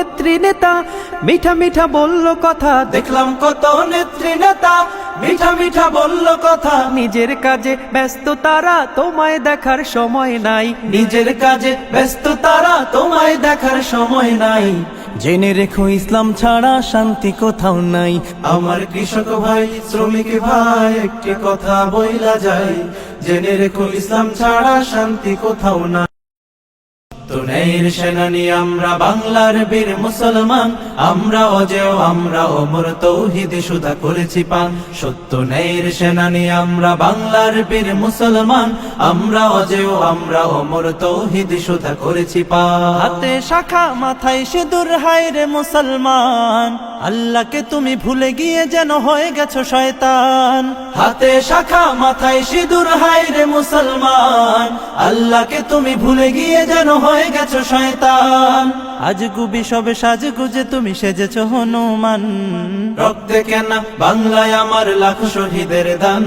নেত্রী নেতা মিঠা মিঠা বলল কথা, দেখলাম কত নেত্রী নেতা মিঠা মিঠা বলল কথা। নিজের কাজে ব্যস্ত তারা তোমায় দেখার সময় নাই, নিজের কাজে ব্যস্ত তারা তোমায় দেখার সময় নাই। জেনে রেখো ইসলাম ছাড়া শান্তি কোথাও নাই। আমার কৃষক ভাই শ্রমিক ভাই একটি কথা বইলা যায়, জেনে রেখো ইসলাম ছাড়া শান্তি কোথাও নাই। ন্যায়ের সেনানী আমরা বাংলার বীর মুসলমান, আমরা অজেয় আমরা অমর তৌহিদে সুধা করেছি পান। সত্য ন্যায়ের সেনানী আমরা বাংলার বীর মুসলমান, আমরা অজেয় আমরা অমর তৌহিদে সুধা করেছি পান। হাতে শাখা মাথায় সিঁদুর, হায় রে মুসলমান, আল্লাহকে তুমি ভুলে গিয়ে যেন হয়ে গেছো শয়তান। হাতে শাখা মাথায় সিঁদুর, হায় রে মুসলমান, আল্লাহকে তুমি ভুলে গিয়ে যেন হয়ে গেছো শয়তান। আজ গুবি সবে সাজগুজে তুমি সেজেছো হনুমান। রক্তে কেন বাংলায় আমার লাখ শহীদের দান,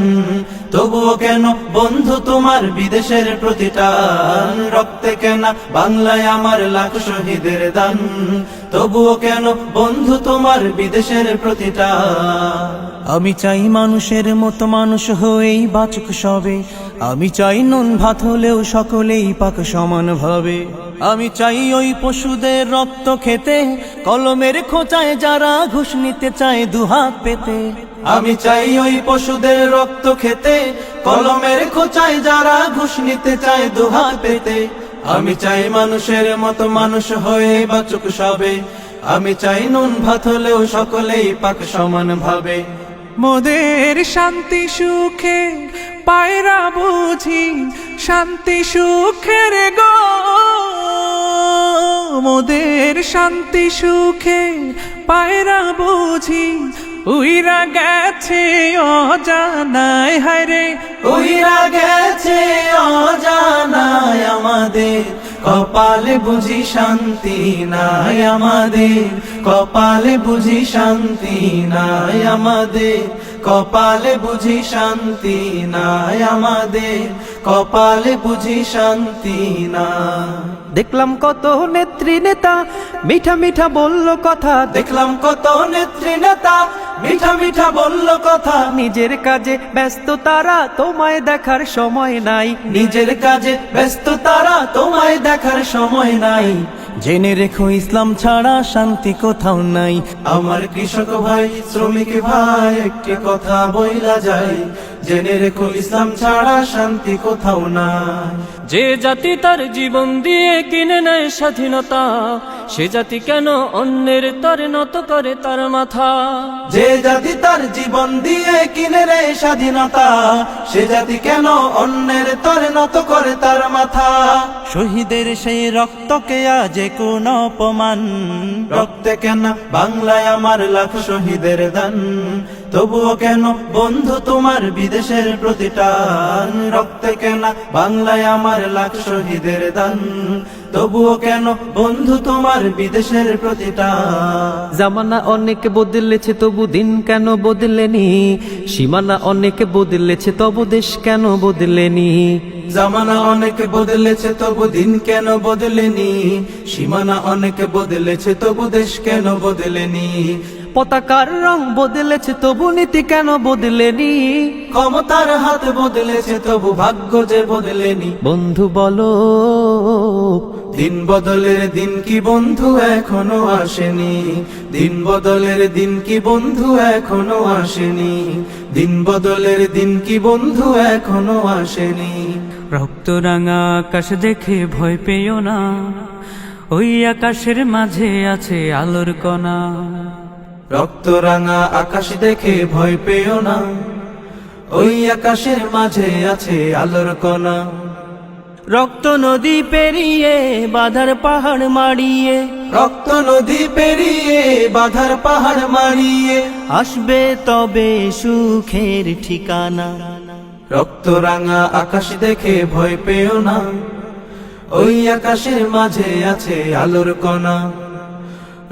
তবুও কেন বন্ধু তোমার বিদেশের প্রতিটান। রক্তে কেন বাংলায় আমার লাখ শহীদের দান, তবুও কেন বন্ধু তোমার বিদেশের প্রতিটান। আমি চাই মানুষের মতো মানুষ হয়েই বাঁচুক সবে, আমি চাই নুন ভাত হলেও সকলেই পাক সমান ভাবে। আমি চাই ওই পশুদের রক্ত খেতে, কলমের খোঁচায় যারা ঘুষ নিতে চায় দুহাত পেতে। আমি চাই ওই পশুদের রক্ত খেতে, কলমের খোঁচায় যারা ঘুষ নিতে চায় দুহাত পেতে। আমি চাই মানুষের মতো মানুষ হয়ে বাঁচুক সবে, আমি চাই নুন ভাত হলেও সকলেই পাক সমান ভাবে। মোদের শান্তি সুখে পায়রা বুঝি শান্তি সুখের গো, মোদের শান্তি সুখে পায়রা বুঝি উইরা গেছে অজানায়, হায়রে উইরা গেছে অজানায় আমাদের, কপালে বুঝি শান্তি নাই আমাদের, কপালে বুঝি শান্তি নাই আমাদের, কপালে বুঝি শান্তি নাই আমাদের, কপালে বুঝি শান্তি না। দেখলাম কত নেত্রী নেতা মিঠা মিঠা বলল কথা, দেখলাম কত নেত্রী নেতা মিঠা মিঠা বলল কথা। নিজের কাজে ব্যস্ত তারা তোমায় দেখার সময় নাই, নিজের কাজে ব্যস্ত তারা তোমায় দেখার সময় নাই। জেনে রেখো ইসলাম ছাড়া শান্তি কোথাও নাই। আমার কৃষক ভাই শ্রমিক ভাই একটি কথা বইলা যায়, জেনে রেখো ইসলাম ছাড়া শান্তি কোথাও নাই। যে জাতি তার জীবন দিয়ে কিনে নেয় স্বাধীনতা, সে জাতি কেন অন্যের তরে নত করে তার মাথা। যে জাতি তার জীবন দিয়ে কিনে নেয় স্বাধীনতা, সে জাতি কেন অন্যের তরে নত করে তার মাথা। শহীদের সেই রক্তকে আজ কোন অপমান, রক্তে কেন বাংলায় আমার লাখ শহীদের দান, তবুও কেন বন্ধু তোমার বিদেশের প্রতিটান। রক্তে কেন বাংলায় আমার লাখ শহীদের দান, তবুও কেন বন্ধু তোমার বিদেশের প্রতিটান। জামানা অনেক বদলেছে তবু দিন কেন বদলেনি, সীমানা অনেক বদলেছে তবু দেশ কেন বদলেনি। জামানা অনেক বদলেছে তবু দিন কেন বদলেনি, সীমানা অনেক বদলেছে তবু দেশ কেন বদলেনি। পতাকার রং বদলেছে তবু নীতি কেন বদলেনি, ক্ষমতার হাত বদলেছে তবু ভাগ্য যে বদলেনি। বন্ধু বলো দিন বদলের দিন কি বন্ধু এখনো আসেনি, দিন বদলের দিন কি বন্ধু এখনো আসেনি, দিন বদলের দিন কি বন্ধু এখনো আসেনি। রক্ত রাঙা আকাশ দেখে ভয় পেও না, ওই আকাশের মাঝে আছে আলোর কণা। রক্ত রাঙা আকাশ দেখে ভয় পেও না, ওই আকাশের মাঝে আছে আলোর কণা। রক্ত নদী পেরিয়ে বাধার পাহাড় মাড়িয়ে, রক্ত নদী পেরিয়ে বাধার পাহাড় মারিয়ে আসবে তবে সুখের ঠিকানা। রক্ত রাঙা আকাশ দেখে ভয় পেও না, ওই আকাশের মাঝে আছে আলোর কণা।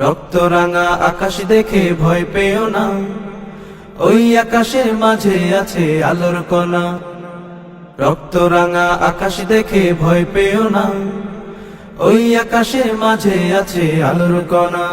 রক্ত রাঙা আকাশ দেখে ভয় পেও না, ওই আকাশের মাঝে আছে আলোর কণা। রক্ত রাঙা আকাশ দেখে ভয় পেও না, ওই আকাশের মাঝে আছে আলোর কণা।